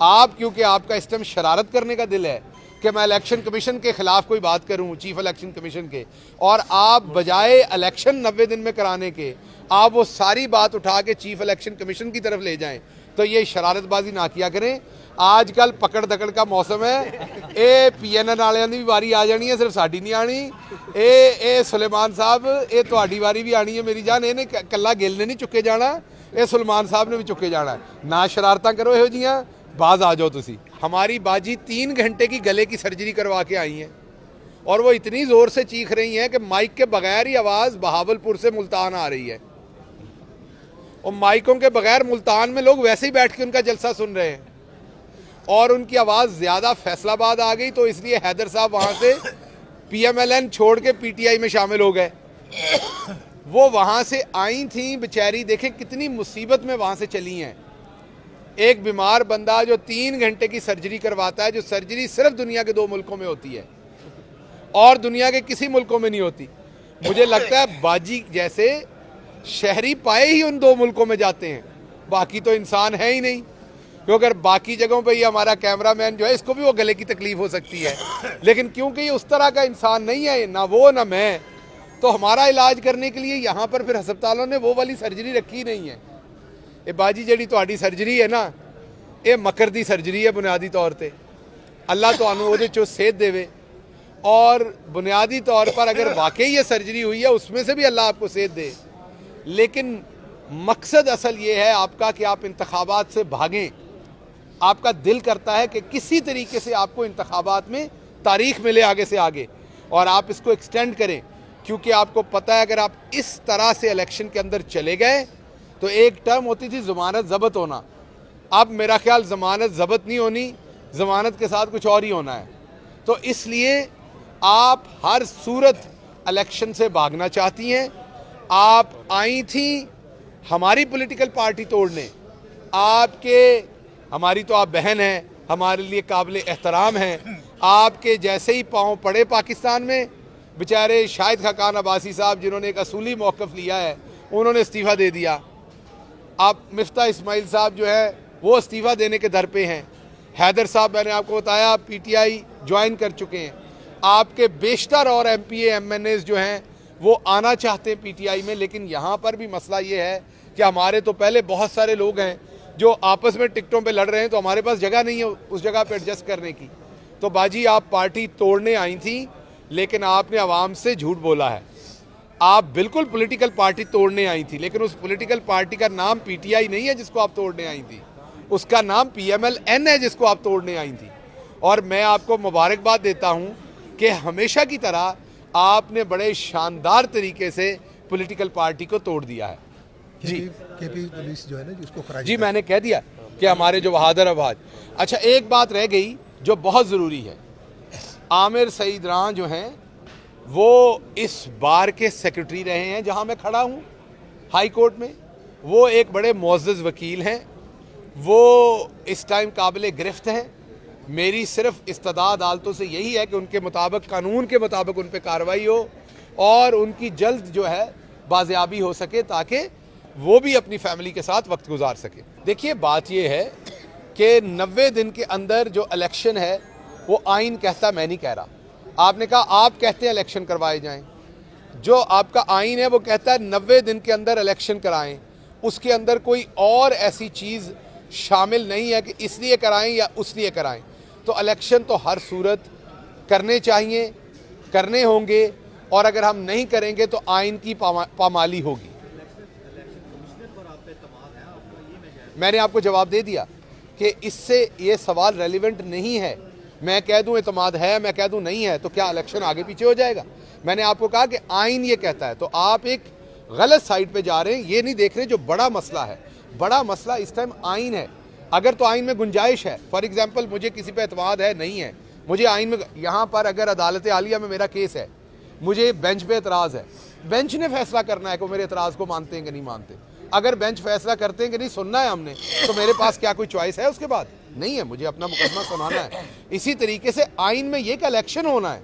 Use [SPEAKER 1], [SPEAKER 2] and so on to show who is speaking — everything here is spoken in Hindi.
[SPEAKER 1] आप क्योंकि आपका इस टाइम शरारत करने का दिल है कि मैं इलेक्शन कमीशन के खिलाफ कोई बात करूं, चीफ इलेक्शन कमीशन के, और आप बजाय इलेक्शन 90 दिन में कराने के आप वो सारी बात उठा के चीफ इलेक्शन कमीशन की तरफ ले जाएं, तो ये शरारतबाजी ना किया करें। आजकल पकड़ दकड़ का मौसम है, ये PNN वालियां दी भी वारी आ जानी है, सिर्फ साडी नहीं आनी। ये सुलेमान साहब, ये तुहाडी वारी भी आनी है मेरी जान, इन्हें कल्ला गिल ने नहीं चुके जाना, ये सुलेमान साहब ने भी चुके जाना है। ना शरारतां करो इहो जियां, बाज आ जाओ तुसी। हमारी बाजी 3 घंटे की गले की सर्जरी करवा के आई हैं और वो इतनी ज़ोर से चीख रही हैं कि माइक के बगैर ही आवाज़ बहावलपुर से मुल्तान आ रही है, और माइकों के बगैर मुल्तान में लोग वैसे ही बैठ के उनका जलसा सुन रहे हैं, और उनकी आवाज़ ज़्यादा फैसलाबाद आ गई, तो इसलिए हैदर साहब वहाँ से PMLN छोड़ के PTI में शामिल हो गए। वो वहाँ से आई थी बेचारी, देखें कितनी मुसीबत में वहाँ से चली हैं। एक बीमार बंदा जो 3 घंटे की सर्जरी करवाता है, जो सर्जरी सिर्फ दुनिया के 2 मुल्कों में होती है और दुनिया के किसी मुल्कों में नहीं होती। मुझे लगता है बाजी जैसे शहरी पाए ही उन 2 मुल्कों में जाते हैं, बाकी तो इंसान है ही नहीं। क्योंकि अगर बाकी जगहों पे ये हमारा कैमरामैन जो है, इसको भी वो गले की तकलीफ हो सकती है, लेकिन क्योंकि ये उस तरह का इंसान नहीं है, ना वो ना मैं, तो हमारा इलाज करने के लिए यहाँ पर फिर हस्पतालों ने वो वाली सर्जरी रखी नहीं है। ये बाजी जड़ी तुहाडी सर्जरी है ना, ये मकर दी सर्जरी है बुनियादी तौर पर। अल्लाह तुहानू उहदे चों सेहत देवे, और बुनियादी तौर पर अगर वाकई ये सर्जरी हुई है उसमें से भी अल्लाह आपको सेहत दे। लेकिन मकसद असल ये है आपका कि आप इंतखाबात से भागें। आपका दिल करता है कि किसी तरीके से आपको इंतखाबात में तारीख मिले आगे से आगे, और आप इसको एक्सटेंड करें, क्योंकि आपको पता है अगर आप इस तरह से इलेक्शन के अंदर चले गए तो एक टर्म होती थी ज़मानत ज़ब्त होना, अब मेरा ख्याल ज़मानत ज़ब्त नहीं होनी, ज़मानत के साथ कुछ और ही होना है। तो इसलिए आप हर सूरत इलेक्शन से भागना चाहती हैं। आप आई थी हमारी पॉलिटिकल पार्टी तोड़ने, हमारी तो आप बहन हैं, हमारे लिए काबिल एहतराम हैं। आपके जैसे ही पाँव पड़े पाकिस्तान में, बेचारे शाहिद खाकान अब्बासी साहब जिन्होंने एक असूली मौक़िफ़ लिया है, उन्होंने इस्तीफ़ा दे दिया। आप मिफ्ता इस्माइल साहब जो है वो इस्तीफ़ा देने के दर पे हैं। हैदर साहब मैंने आपको बताया PTI ज्वाइन कर चुके हैं। आपके बेशतर और MPA MNAs जो हैं वो आना चाहते हैं PTI में, लेकिन यहाँ पर भी मसला ये है कि हमारे तो पहले बहुत सारे लोग हैं जो आपस में टिकटों पे लड़ रहे हैं, तो हमारे पास जगह नहीं है उस जगह पे एडजस्ट करने की। तो बाजी आप पार्टी तोड़ने आई थी, लेकिन आपने आवाम से झूठ बोला है। आप बिल्कुल पॉलिटिकल पार्टी तोड़ने आई थी, लेकिन उस पॉलिटिकल पार्टी का नाम PTI नहीं है जिसको आप तोड़ने आई थी, उसका नाम PMLN है जिसको आप तोड़ने आई थी। और मैं आपको मुबारकबाद देता हूँ कि हमेशा की तरह आपने बड़े शानदार तरीके से पॉलिटिकल पार्टी को तोड़ दिया है। जी
[SPEAKER 2] KP पुलिस जो है ना जिसको
[SPEAKER 1] जी मैंने कह दिया कि हमारे जो बहादुर आवाज। अच्छा, एक बात रह गई जो बहुत ज़रूरी है। आमिर सईद रां जो हैं वो इस बार के सेक्रेटरी रहे हैं जहां मैं खड़ा हूं हाई कोर्ट में। वो एक बड़े मुअज़्ज़ज़ वकील हैं, वो इस टाइम काबिल गिरफ्त हैं। मेरी सिर्फ इस्तदाद अदालतों से यही है कि उनके मुताबिक, कानून के मुताबिक उन पर कार्रवाई हो और उनकी जल्द जो है बाजियाबी हो सके, ताकि वो भी अपनी फैमिली के साथ वक्त गुजार सके। देखिए, बात ये है कि 90 दिन के अंदर जो इलेक्शन है वो आइन कहता, मैं नहीं कह रहा। आपने कहा आप कहते हैं इलेक्शन करवाए जाएं, जो आपका आइन है वो कहता है 90 दिन के अंदर इलेक्शन कराएं। उसके अंदर कोई और ऐसी चीज़ शामिल नहीं है कि इसलिए कराएं या उसलिए कराएं। तो इलेक्शन तो हर सूरत करने चाहिए, करने होंगे, और अगर हम नहीं करेंगे तो आइन की पामाली होगी। मैंने आपको जवाब दे दिया कि इससे ये सवाल रेलिवेंट नहीं है। मैं कह दूं एतमाद है, मैं कह दूं नहीं है, तो क्या इलेक्शन आगे पीछे हो जाएगा? मैंने आपको कहा कि आइन ये कहता है, तो आप एक गलत साइड पे जा रहे हैं, ये नहीं देख रहे जो बड़ा मसला है। बड़ा मसला इस टाइम आइन है। अगर तो आइन में गुंजाइश है, फॉर एग्जांपल मुझे किसी पे एतमाद है, नहीं है, मुझे आइन में, यहाँ पर अगर अदालत आलिया में मेरा केस है, मुझे बेंच पे एतराज़ है, बेंच ने फैसला करना है कि मेरे एतराज़ को मानते हैं कि नहीं मानते। अगर बेंच फैसला करते हैं कि नहीं सुनना है हमने, तो मेरे पास क्या कोई चॉइस है उसके बाद? नहीं है, मुझे अपना मुकदमा सुनाना है। इसी तरीके से आइन में ये का इलेक्शन होना है।